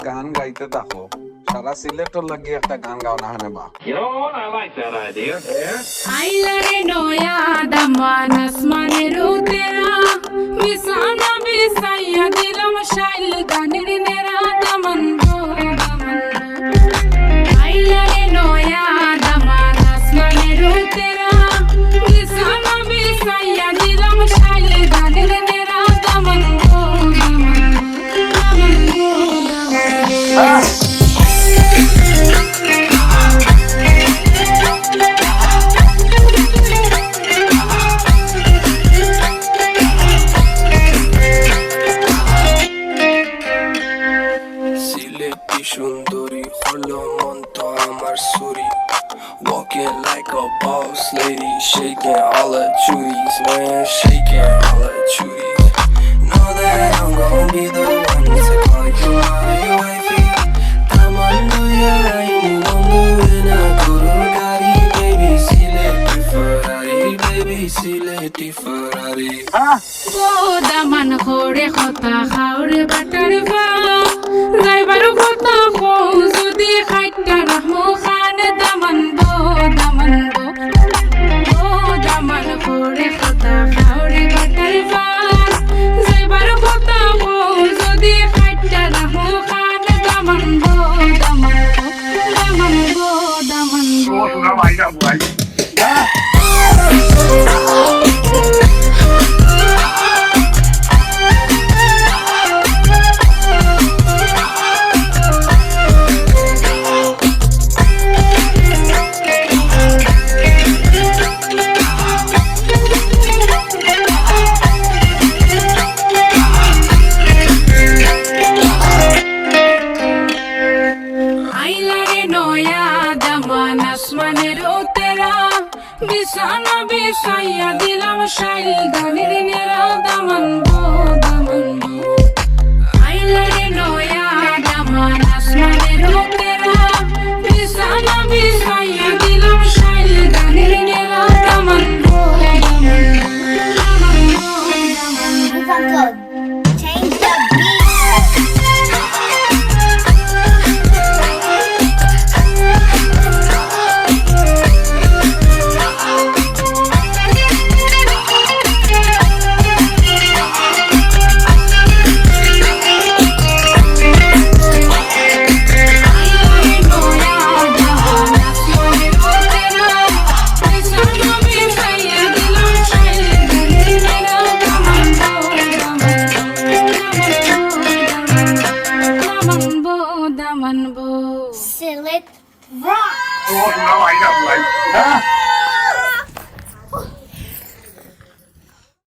গান গাইতে থাকো, সারা সিলেক্টর লাগিয়ে একটা গান গাও না হানে বা। You know what? I like that idea. Yeah. আইলারে নয়া দামান আসমানের তেরা মিসানা বিসাইয়া দিলাম শাইল গানের নেরা দামান গো দামান আইলারে নয়া দামান আসমানের তেরা মিসানা বিসাইয়া দিলাম শাইল গানের নেরা দামান গো দামান গো দামান সিলেটি সুন্দরী হলো মন তো আমার সুরি Walking like a boss lady, shaking all her chuties, man, shaking all her chuties. Know that I'm gon' be the one to call you my wifey. Come on, do ya right, mundo in a Bugatti, baby, Sileti Ferrari, baby, Sileti Ferrari. ও দামান করে কথা খাওরে butter ভা driver কথা কো যদি খাইটা রাহমু খান দামান বো ও দামান করে কথা খাওরে butter ভা driver কথা কো যদি খাইটা রাহমু খান দামান বো দামান বো বিছানা বিছাইয়া দিলাম শাইল গানের নেরা দামান বো আইলারে নয়া দামান আসমানের তেরা বিছানা বিছাইয়া দিলাম শাইল গানের নেরা দামান বো Change the beat. Select rock. Oh, no, I don't like that.